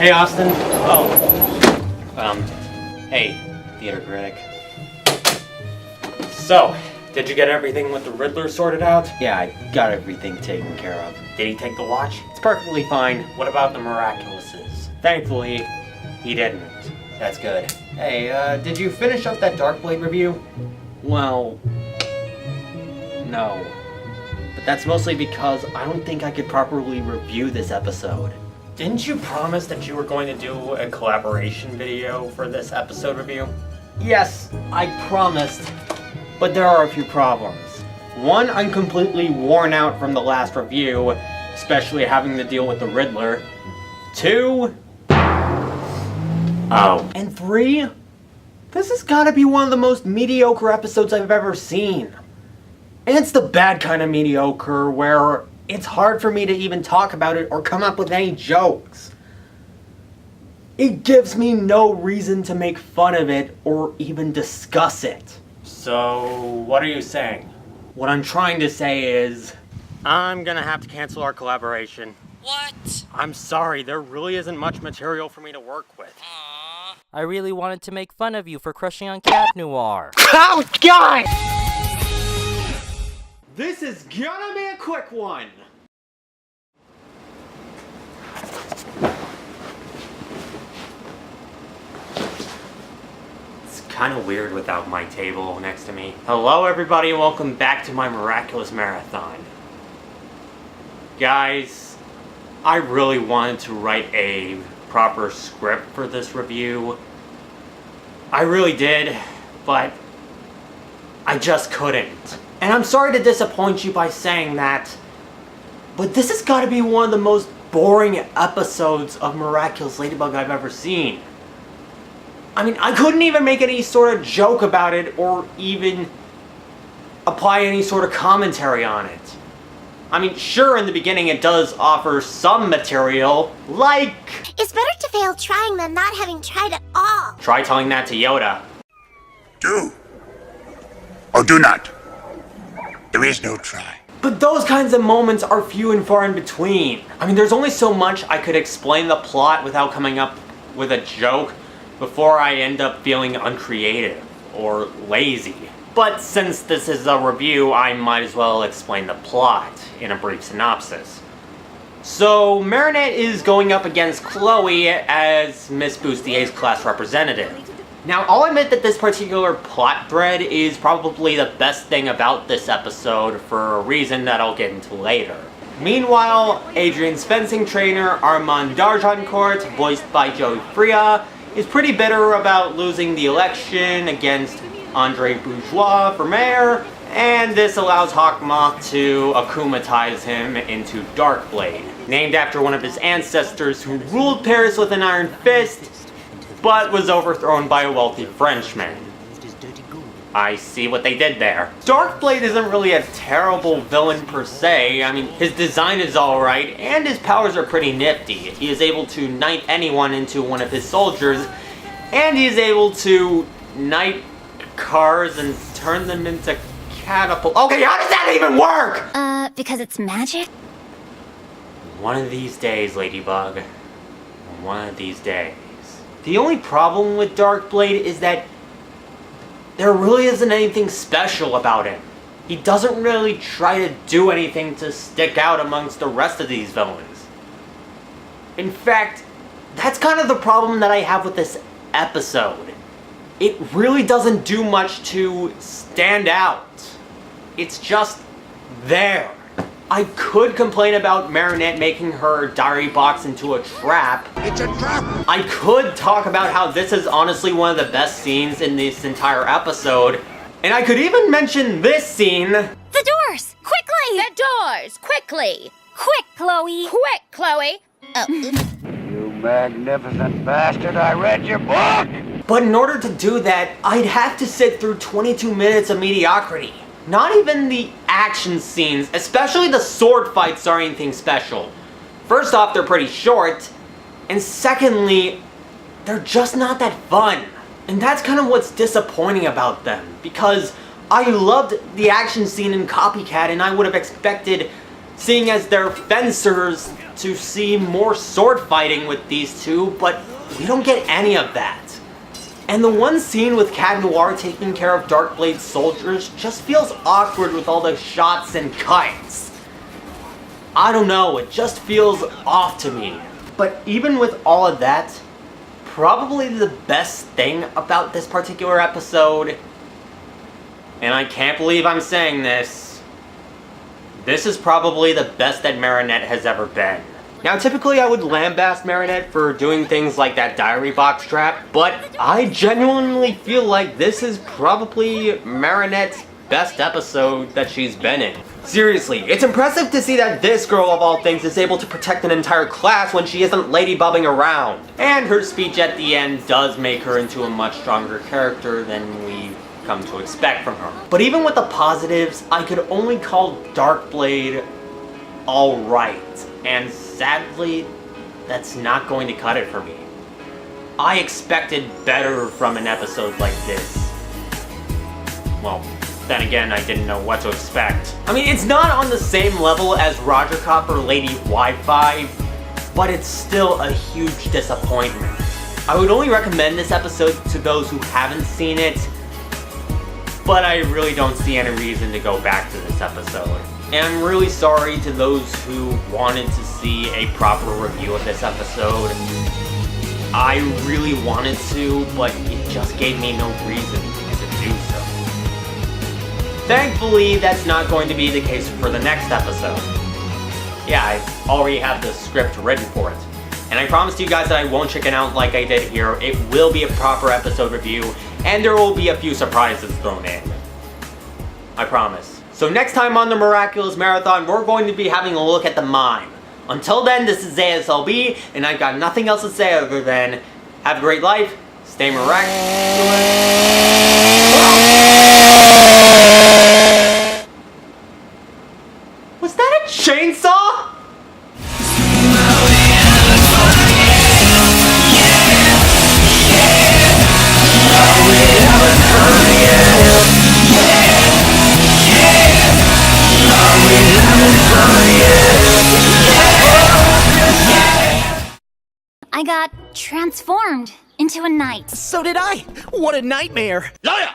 Hey, Austin. Hey, theater critic. So, did you get everything with the Riddler sorted out? Yeah, I got everything taken care of. Did he take the watch? It's perfectly fine. What about the Miraculouses? Thankfully, he didn't. That's good. Hey, did you finish up that Darkblade review? Well, no. But that's mostly because I don't think I could properly review this episode. Didn't you promise that you were going to do a collaboration video for this episode review? Yes, I promised. But there are a few problems. One, I'm completely worn out from the last review, especially having to deal with the Riddler. Two... Oh. And three, this has gotta be one of the most mediocre episodes I've ever seen. And it's the bad kind of mediocre where it's hard for me to even talk about it or come up with any jokes. It gives me no reason to make fun of it or even discuss it. So, what are you saying? What I'm trying to say is, I'm gonna have to cancel our collaboration. What? I'm sorry, there really isn't much material for me to work with. Aww. I really wanted to make fun of you for crushing on Cat Noir. Oh, God! this is gonna be a quick one. It's kind of weird without my table next to me. Hello, everybody, and welcome back to my Miraculous Marathon. Guys, I really wanted to write a proper script for this review. I really did, but I just couldn't. And I'm sorry to disappoint you by saying that, but this has got to be one of the most boring episodes of Miraculous Ladybug I've ever seen. I mean, I couldn't even make any sort of joke about it or even apply any sort of commentary on it. I mean, sure, in the beginning it does offer some material, like... It's better to fail trying than not having tried at all. Try telling that to Yoda. Do. Or do not. There is no try. But those kinds of moments are few and far in between. I mean, there's only so much I could explain the plot without coming up with a joke before I end up feeling uncreative or lazy. But since this is a review, I might as well explain the plot in a brief synopsis. So, Marinette is going up against Chloe as Miss Boustier's class representative. Now, I'll admit that this particular plot thread is probably the best thing about this episode for a reason that I'll get into later. Meanwhile, Adrian's fencing trainer, Armand Darjancourt, voiced by Joey Freya, is pretty bitter about losing the election against Andre Bourgeois for mayor, and this allows Hawkmoth to akumatize him into Darkblade, named after one of his ancestors who ruled Paris with an iron fist, but was overthrown by a wealthy Frenchman. I see what they did there. Darkblade isn't really a terrible villain per se. I mean, his design is alright, and his powers are pretty nifty. He is able to knight anyone into one of his soldiers, and he is able to knight cars and turn them into catapult. Okay, how does that even work? Because it's magic? One of these days, Ladybug. One of these days. The only problem with Darkblade is that there really isn't anything special about him. He doesn't really try to do anything to stick out amongst the rest of these villains. In fact, that's kind of the problem that I have with this episode. It really doesn't do much to stand out. It's just there. I could complain about Marinette making her diary box into a trap. It's a trap! I could talk about how this is honestly one of the best scenes in this entire episode. And I could even mention this scene. The doors! Quickly! The doors! Quickly! Quick, Chloe! Quick, Chloe! Oh, oops. You magnificent bastard, I read your book! But in order to do that, I'd have to sit through 22 minutes of mediocrity. Not even the action scenes, especially the sword fights, are anything special. First off, they're pretty short, and secondly, they're just not that fun. And that's kind of what's disappointing about them, because I loved the action scene in Copycat, and I would have expected seeing as they're fencers, to see more sword fighting with these two, but we don't get any of that. And the one scene with Cat Noir taking care of Darkblade's soldiers just feels awkward with all the shots and cuts. I don't know, it just feels off to me. But even with all of that, probably the best thing about this particular episode, and I can't believe I'm saying this is probably the best that Marinette has ever been. Now, typically I would lambaste Marinette for doing things like that diary box trap, but I genuinely feel like this is probably Marinette's best episode that she's been in. Seriously, it's impressive to see that this girl of all things is able to protect an entire class when she isn't ladybugging around. And her speech at the end does make her into a much stronger character than we come to expect from her. But even with the positives, I could only call Darkblade alright. And sadly, that's not going to cut it for me. I expected better from an episode like this. Well, then again, I didn't know what to expect. I mean, it's not on the same level as Roger Cop or Lady Wi-Fi, but it's still a huge disappointment. I would only recommend this episode to those who haven't seen it, but I really don't see any reason to go back to this episode. And I'm really sorry to those who wanted to see a proper review of this episode. I really wanted to, but it just gave me no reason to do so. Thankfully, that's not going to be the case for the next episode. Yeah, I already have the script written for it. And I promised you guys that I won't chicken out like I did here. It will be a proper episode review, and there will be a few surprises thrown in. I promise. So next time on the Miraculous Marathon, we're going to be having a look at the mime. Until then, this is ASLB, and I've got nothing else to say other than have a great life, stay miraculous. Was that a chainsaw? I got transformed into a knight. So did I. What a nightmare. Liar!